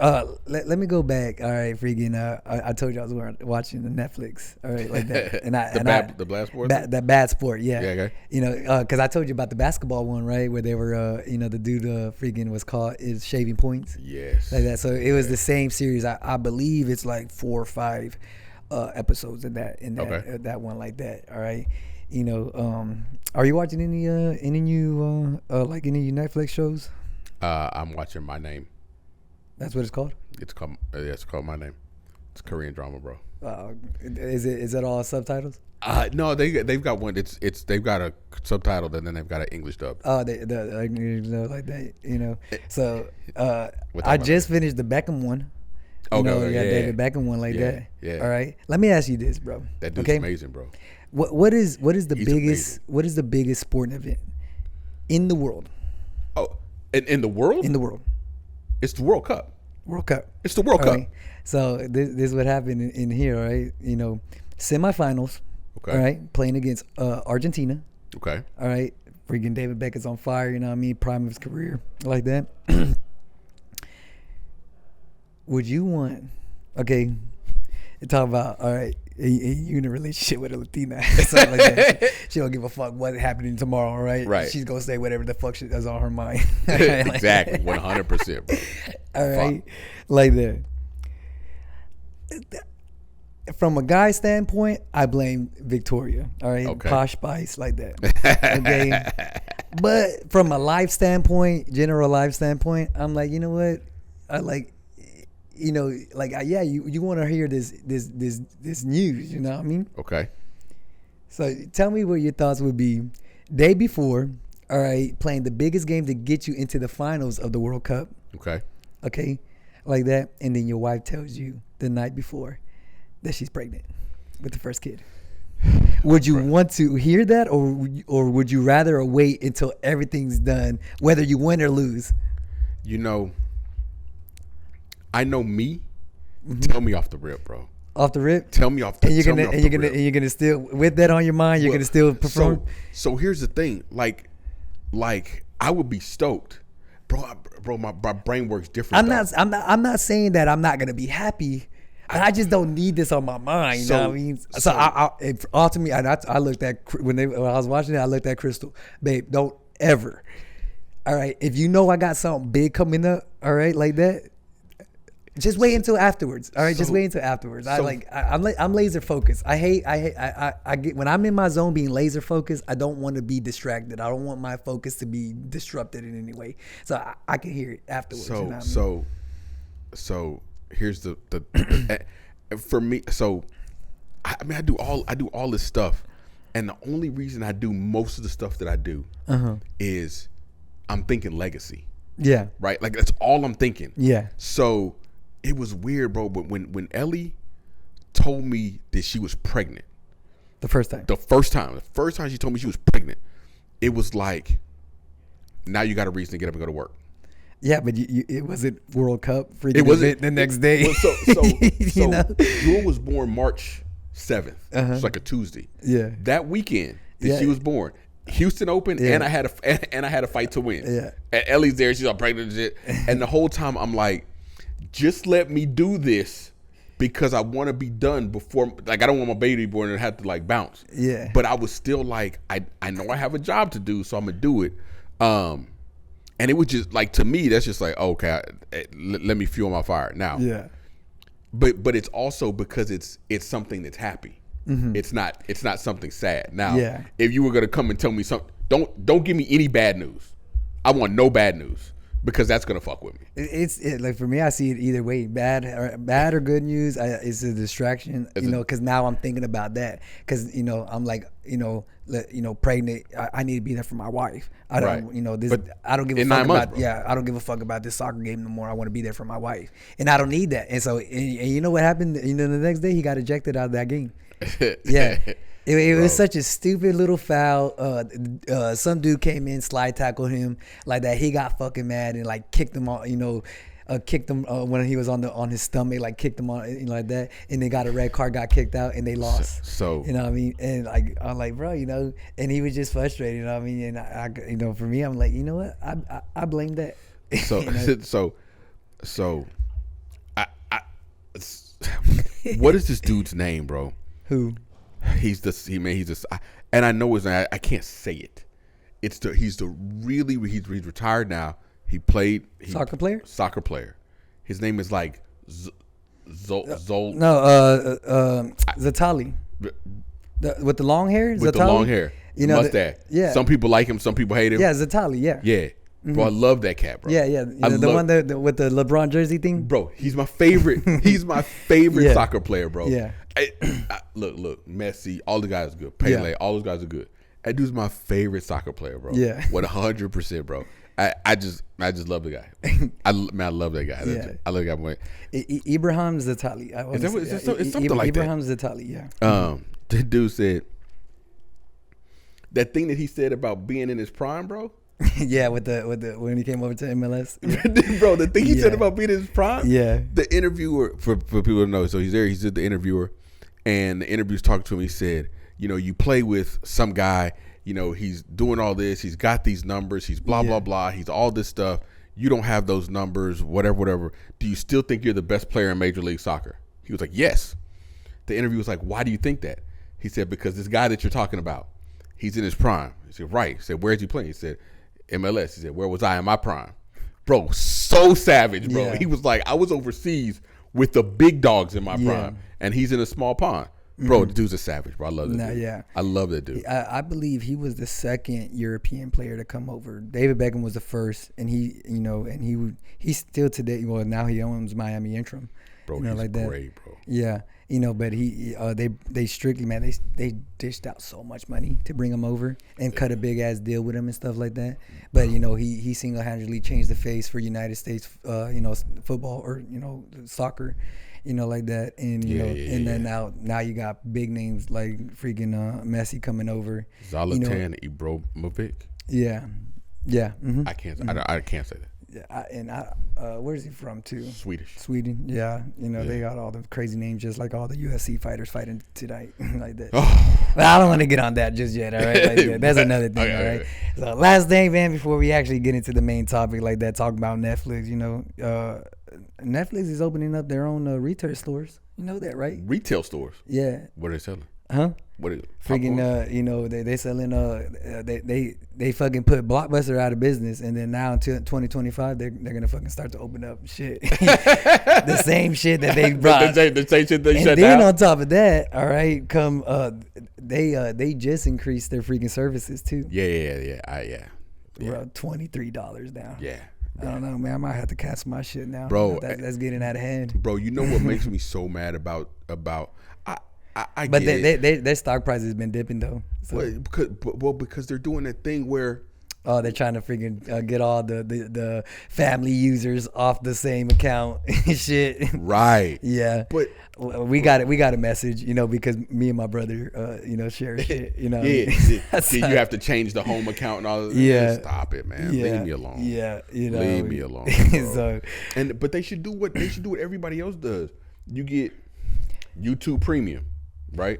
Let me go back. All right, freaking. I told you I was watching the Netflix. All right, like that. And the bad sport. That bad sport. Yeah. Yeah. Okay. You know, because I told you about the basketball one, right? Where they were, the dude freaking was caught is shaving points. Yes. Like that. So it was the same series. I believe it's like 4 or 5 episodes in that Okay. That one like that. All right. Are you watching any new like any Netflix shows? I'm watching My Name. That's what it's called. It's called My Name. It's a Korean drama, bro. Is that all subtitles? No, they've got one. They've got a subtitle and then they've got an English dub. Oh, like that, So I just finished the Beckham one. David Beckham one like that. Yeah. All right. Let me ask you this, bro. That dude's amazing, bro. What is the He's biggest amazing. What is the biggest sporting event in the world? Oh, in the world? In the world. It's the World Cup. World Cup. It's the World Cup. Right? So this is what happened in here, right? Semifinals. Okay. All right, playing against Argentina. Okay. All right, freaking David Beckham's on fire. You know what I mean? Prime of his career, like that. Would you want? Okay, talk about all right. You in a relationship with a Latina, something like that. She don't give a fuck what's happening tomorrow, right? Right. She's gonna say whatever the fuck is on her mind. Exactly, 100%, bro. All right, like that. From a guy standpoint, I blame Victoria. All right, Okay. Posh Spice, like that. Okay, but from a life standpoint, general life standpoint, I'm like, you know what? I like. You want to hear this news, you know what I mean? Okay. So tell me what your thoughts would be day before, all right, playing the biggest game to get you into the finals of the World Cup. Okay, like that, and then your wife tells you the night before that she's pregnant with the first kid. Would you want to hear that, or would you rather wait until everything's done, whether you win or lose? I know me. Tell me off the rip, bro. Off the rip? Tell me off the rip. And you're gonna still, with that on your mind, you're gonna still perform. So here's the thing, like I would be stoked, bro. My brain works different. I'm not saying that I'm not gonna be happy. I just don't need this on my mind. You know what I mean? So ultimately, I looked at when I was watching it. I looked at Crystal, babe. Don't ever. All right, if you know I got something big coming up, all right, like that. Just wait until afterwards. All right, just wait until afterwards. I'm laser focused. I get when I'm in my zone being laser focused. I don't want to be distracted. I don't want my focus to be disrupted in any way. So I can hear it afterwards. So you know what I mean? so here's the for me. So I mean I do all this stuff, and the only reason I do most of the stuff that I do is I'm thinking legacy. Yeah. Right. Like that's all I'm thinking. Yeah. So. It was weird, bro, but when Ellie told me that she was pregnant. The first time she told me she was pregnant, it was like, now you got a reason to get up and go to work. Yeah, but it wasn't World Cup for you the next day. Well, so Jewel was born March 7th. It's like a Tuesday. Yeah. That weekend that she was born, Houston Open, and I had a fight to win. Yeah. And Ellie's there, she's all pregnant and shit. And the whole time I'm like, just let me do this because I want to be done before, like I don't want my baby born and have to like bounce. Yeah. But I was still like, I know I have a job to do, so I'm gonna do it. And it was just like, to me, that's just like, okay, let me fuel my fire now. Yeah. But it's also because it's something that's happy. It's not something sad. Now, if you were gonna come and tell me something, don't give me any bad news. I want no bad news. Because that's gonna fuck with me. It's like for me, I see it either way, bad or good news. It's a distraction, because now I'm thinking about that. Because I'm like, pregnant. I need to be there for my wife. I don't, this. But I don't give a fuck about. Yeah, I don't give a fuck about this soccer game no more. I want to be there for my wife, and I don't need that. And so, and you know what happened? The next day he got ejected out of that game. Yeah. It was such a stupid little foul. Some dude came in, slide tackled him like that. He got fucking mad and like kicked him on, kicked him when he was on his stomach, like kicked him on like that. And they got a red card, got kicked out, and they lost. So you know what I mean? And like I'm like, bro, and he was just frustrated. You know what I mean? And I for me, I'm like, you know what? I blame that. So What is this dude's name, bro? Who? He's and I know his name. I can't say it. He's retired now. He played Soccer player. Soccer player. His name is like Zol. No, Zatali. With the long hair. With the long hair. You know, mustache. Yeah. Some people like him. Some people hate him. Yeah, Zatali. Yeah. Yeah. Bro, I love that cat, bro. Yeah, yeah. The one with the LeBron jersey thing. Bro, he's my favorite. He's my favorite soccer player, bro. Yeah. Look, Messi, all the guys are good. Pele, all those guys are good. That dude's my favorite soccer player, bro. Yeah. 100%, bro. I just love the guy. I love that guy. Yeah. I love the guy. Ibrahim Zatali. It's something like Ibrahim that. Zatali, yeah. The dude said that thing that he said about being in his prime, bro. Yeah, with the when he came over to MLS. Bro, the thing he said about being in his prime. Yeah. The interviewer, for people to know, so he's there, he's the interviewer, and the interviewer's talking to him. He said, you know, you play with some guy, you know, he's doing all this, he's got these numbers, he's blah, blah, blah, he's all this stuff. You don't have those numbers, whatever. Do you still think you're the best player in Major League Soccer? He was like, yes. The interviewer was like, why do you think that? He said, because this guy that you're talking about, he's in his prime. He said, right. He said, where's he playing? He said, MLS. He said, where was I in my prime? Bro, so savage, bro. Yeah. He was like, I was overseas with the big dogs in my prime, and he's in a small pond. Bro, the dude's a savage, bro. I love that dude. Yeah. I love that dude. I believe he was the second European player to come over. David Beckham was the first, and he's still today. Well, now he owns Miami Interim. Bro, you know, he's like great, bro. Yeah, you know, but they strictly, man, they dished out so much money to bring him over and cut a big ass deal with him and stuff like that. But you know, he single handedly changed the face for United States, football or soccer. You know, like that, and then now you got big names like freaking Messi coming over. Zlatan Ibrahimovic. Yeah. Mm-hmm. I can't say that. Yeah, where is he from too? Sweden. Yeah, they got all the crazy names, just like all the UFC fighters fighting tonight, like that. But I don't want to get on that just yet. All right, like, that's another thing. Okay, all right. So last thing, man, before we actually get into the main topic, like that, talk about Netflix. Netflix is opening up their own retail stores. You know that, right? Retail stores. Yeah. What are they selling? Huh? What is it? Freaking they selling they fucking put Blockbuster out of business, and then now until 2025 they're gonna fucking start to open up shit. The same shit that they brought. the same shit they shut down. And then on top of that, all right, they just increased their freaking services too. Yeah. We're up $23 now. Yeah. I don't know, man. I might have to cancel my shit now, bro. That's getting out of hand, bro. You know what makes me so mad about I but get their stock price has been dipping though. So. Because they're doing that thing where they're trying to freaking get all the family users off the same account and shit. Right. Yeah. But we got a message, because me and my brother, share shit. Yeah. You have to change the home account and all that. Yeah. Stop it, man. Yeah. Leave me alone. Yeah. Leave me alone. So, but they should do what everybody else does. You get YouTube Premium. Right.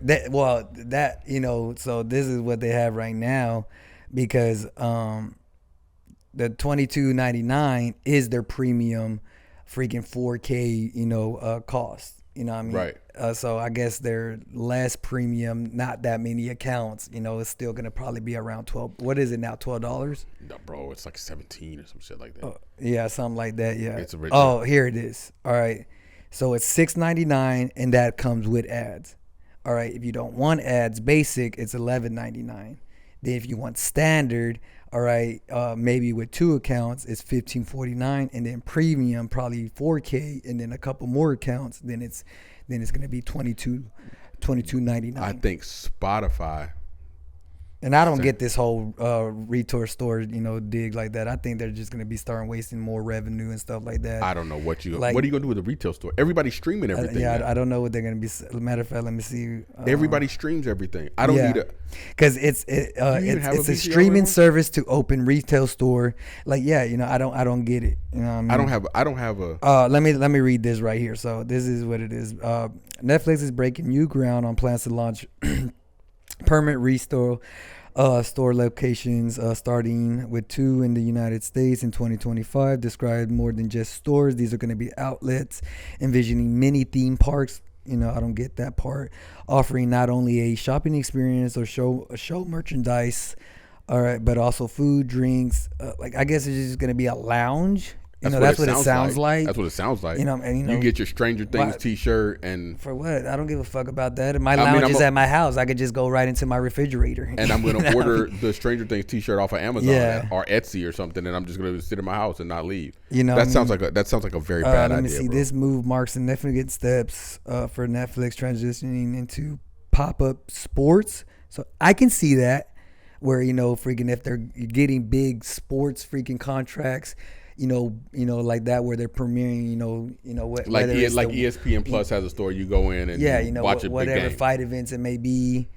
So this is what they have right now, because the $22.99 is their premium, freaking 4K, cost. You know what I mean? Right. So I guess their less premium, not that many accounts. It's still gonna probably be around $12. What is it now? $12? No, bro, it's like 17 or some shit like that. Yeah, something like that. Yeah. It's original. Here it is. All right. So it's $6.99, and that comes with ads. All right, if you don't want ads, basic, it's $11.99. Then if you want standard, all right, maybe with 2 accounts, it's $15.49, and then premium, probably 4K, and then a couple more accounts, then it's gonna be $22.99. I think Spotify. And I don't get this whole retail store, dig like that. I think they're just gonna be starting wasting more revenue and stuff like that. I don't know what are you gonna do with the retail store? Everybody's streaming everything. I don't know what they're gonna be. Matter of fact, let me see. Everybody streams everything. I don't need because it's a streaming service to open retail store. Like I don't get it. You know what I mean? I don't have a. Let me read this right here. So this is what it is. Netflix is breaking new ground on plans to launch permanent restore store locations, starting with 2 in the United States in 2025. Described more than just stores. These are going to be outlets, envisioning mini theme parks I don't get that part. Offering not only a shopping experience or show merchandise, all right, but also food, drinks. Like I guess it's just gonna be a lounge. That's what it sounds like. That's what it sounds like. And you get your Stranger Things T-shirt and for what? I don't give a fuck about that. My lounge is at my house. I could just go right into my refrigerator. And I'm gonna order the Stranger Things T-shirt off of Amazon or Etsy or something, and I'm just gonna sit in my house and not leave. That sounds like a very bad idea. Let me see. Bro. This move marks significant steps for Netflix transitioning into pop-up sports. So I can see that where freaking if they're getting big sports freaking contracts. Like that where they're premiering, what like ESPN Plus has a store you go in and watch a whatever big game. Fight events it may be,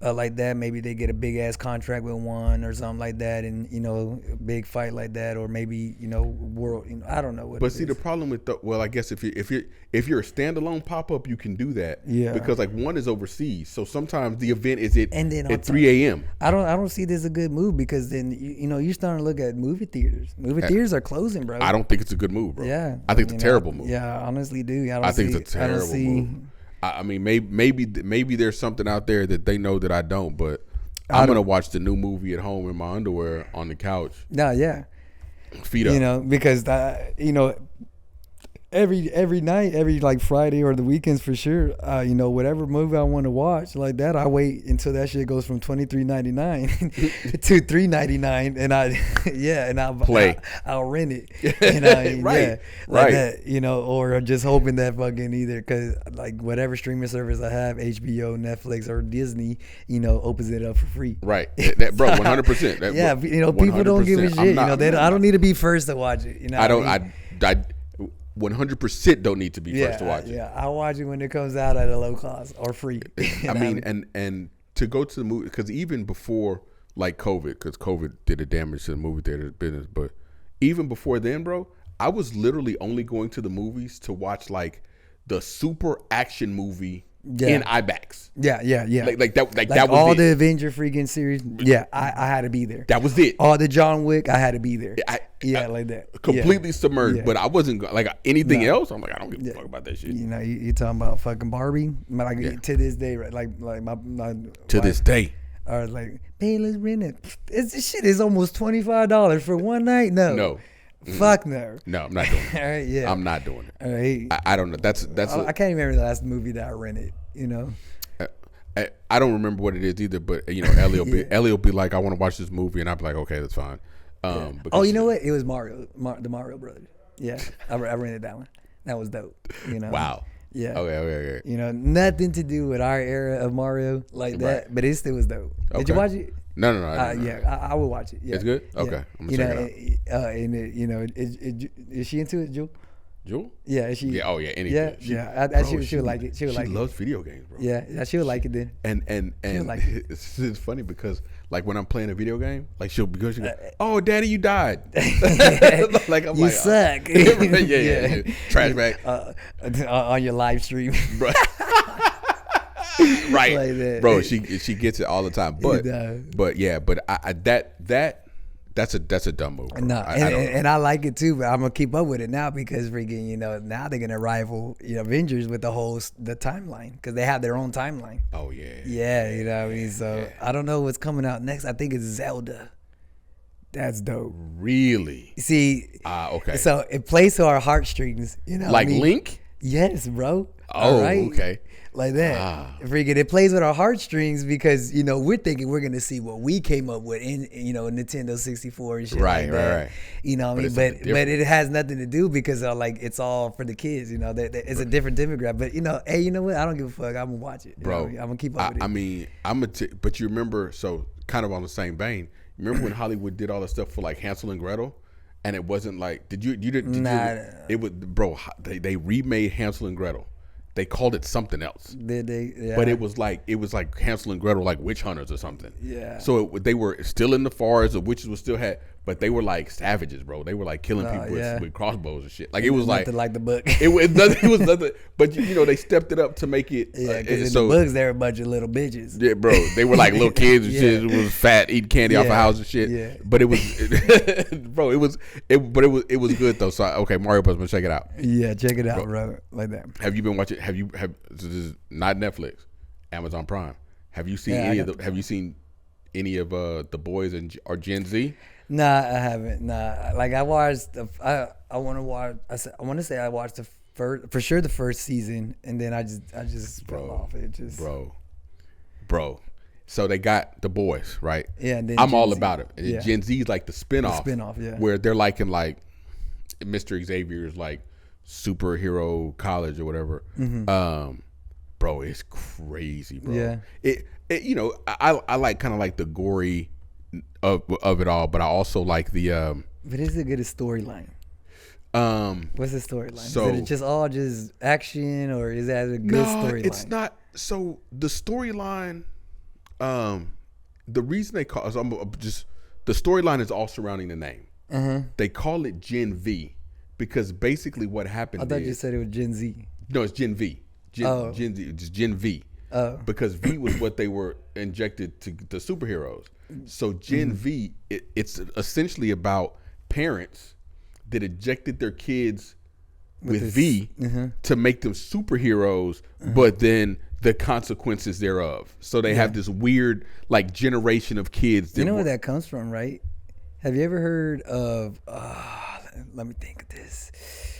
like that. Maybe they get a big ass contract with one or something like that, and a big fight like that, or maybe world. I don't know what. But see, the problem with I guess if you're a standalone pop up, you can do that. Yeah. Because like one is overseas, so sometimes the event is at 3 a.m. I don't see this as a good move because then you're starting to look at movie theaters. Movie theaters are closing, bro. I don't think it's a good move, bro. Yeah. I think it's a terrible move. Yeah, I honestly do. I think it's a terrible move. I mean, maybe there's something out there that they know that I don't, but I'm gonna watch the new movie at home in my underwear on the couch. Yeah. Feet up. Because every night, every like Friday or the weekends for sure. Whatever movie I want to watch like that, I wait until that shit goes from $23.99 to $3.99, and I'll play. I'll rent it. Right. Like that. Or just hoping that fucking either because like whatever streaming service I have, HBO, Netflix, or Disney, opens it up for free. Right, that, bro, 100%. Yeah, people don't give a shit. I don't need to be first to watch it. I don't. I 100% don't need to be first to watch it. Yeah, I'll watch it when it comes out at a low cost or free. And to go to the movie, because even before like COVID, because COVID did a damage to the movie theater business, but even before then, bro, I was literally only going to the movies to watch like the super action movie in IMAX. Yeah. Like that was all it. The Avenger freaking series. Yeah, I had to be there. That was it. All the John Wick, I had to be there. Like that. Completely submerged, but I wasn't like anything else. I'm like, I don't give a fuck about that shit. You talking about fucking Barbie? Like to this day, right? Like my to this day. Or like, hey, let's rent it. This shit is almost $25 for one night. No. Fuck no. No, I'm not doing it. All right, yeah. I'm not doing it. All right. I don't know. That's. I can't even remember the last movie that I rented. I don't remember what it is either. But Ellie will be like, I want to watch this movie, and I'll be like, okay, that's fine. You know what? It was Mario, the Mario Brothers. Yeah, I rented that one. That was dope. Wow. Yeah. Okay. Nothing to do with our era of Mario like that, but it still was dope. Okay. Did you watch it? No. I will watch it. Yeah. It's good. Okay, I'm gonna check it out. Is she into it, Jewel? Jewel? Yeah, is she? Yeah. Oh yeah. Anything. She would like it. She would like it. She loves video games, bro. Yeah, she would like it then. And it's funny because like when I'm playing a video game, like she'll go, oh, Daddy, you died. Like I'm you suck. Yeah. Trash bag on your live stream. Right, like that. Bro. She gets it all the time, that's a dumb move. Bro. No, and I like it too, but I'm gonna keep up with it now because freaking now they're gonna rival Avengers with the timeline because they have their own timeline. Oh yeah. Yeah, what I mean. So I don't know what's coming out next. I think it's Zelda. That's dope. Really? See. Okay. So it plays to our heartstrings. Like Link. Yes, bro. Oh, right. Okay. Like that. Freaking it plays with our heartstrings because, we're thinking we're going to see what we came up with in, Nintendo 64 and shit like that. Right. But it has nothing to do because it's all for the kids, it's a different demographic. But, hey, you know what? I don't give a fuck. I'm going to watch it. Bro. I'm going to keep up with it. I mean, but you remember, so kind of on the same vein, remember when Hollywood did all the stuff for like Hansel and Gretel? And it wasn't like, it was, bro, they remade Hansel and Gretel. They called it something else. Did they? Yeah. But it was like Hansel and Gretel, like witch hunters or something. Yeah. So they were still in the forest. The witches would still had, but they were like savages, bro. They were like killing people with crossbows and shit. Like it was nothing like the book. It was nothing. But they stepped it up to make it. Yeah, because in the books they were a bunch of little bitches. Yeah, bro. They were like little kids and shit. It was fat, eating candy off a house and shit. Yeah. But it was, bro. It was good though. So okay, Mario Bros. But check it out. Yeah, check it out, bro. Like that. Have you been watching? This is not Netflix, Amazon Prime. Have you seen Have you seen any of The Boys or Gen Z? Nah, I haven't. Nah, like I watched. I want to watch. I want to say I watched the first season, and then I just fell off. It just bro. So they got The Boys, right? Yeah, and then I'm Gen all Z. about it. And Gen Z is like the spinoff. Yeah. Where they're like in like Mr. Xavier's like superhero college or whatever. Mm-hmm. Bro, it's crazy, bro. Yeah. It I like kind of like the gory of it all, but I also like the But is it good a storyline? What's the storyline? So, is it just all action, or is that a good storyline? No, it's not. So the storyline, the reason they call the storyline is all surrounding the name. Mm-hmm. They call it Gen V because basically what happened. I thought you said it was Gen Z. No, it's Gen V. Gen Z, just Gen V. Oh. Because V was what they were injected to the superheroes. So Gen V, it's essentially about parents that injected their kids with V to make them superheroes, but then the consequences thereof. So they have this weird like generation of kids. You know where that comes from, right? Have you ever heard of? Let me think of this,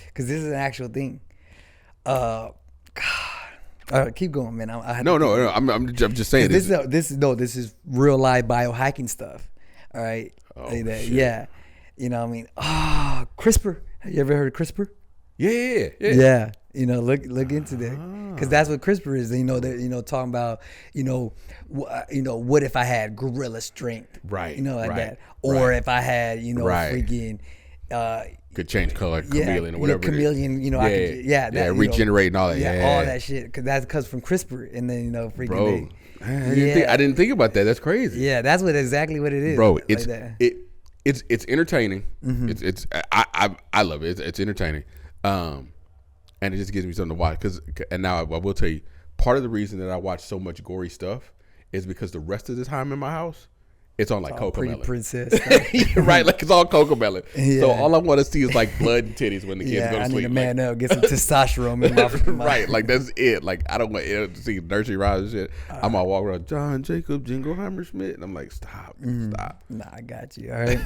because this is an actual thing. God. All right, keep going, man. No. I'm just saying this is real life biohacking stuff. All right. Oh, shit. Yeah. You know what I mean? CRISPR. Have you ever heard of CRISPR? Yeah. Yeah. Look into that, because that's what CRISPR is. They're talking about what if I had gorilla strength, right? That, or if I had freaking. Could change color, chameleon or whatever. Chameleon, I could, regenerate and all that. Yeah, all that shit. Because that comes from CRISPR, and then freaking. Bro, I didn't think about that. That's crazy. Yeah, that's exactly what it is, bro. Like It's entertaining. Mm-hmm. I love it. It's entertaining, and it just gives me something to watch. And now I will tell you, part of the reason that I watch so much gory stuff is because the rest of the time in my house, it's on like Cocomelon. Princess. Right, like it's all Cocomelon. Yeah. So all I want to see is like blood and titties when the kids go to sleep. I need a man up, get some testosterone in my right, like that's it. Like I don't want to see nursery rhymes and shit. I'm all walk around John Jacob Jingleheimer Schmidt, and I'm like, stop. Nah, I got you. All right.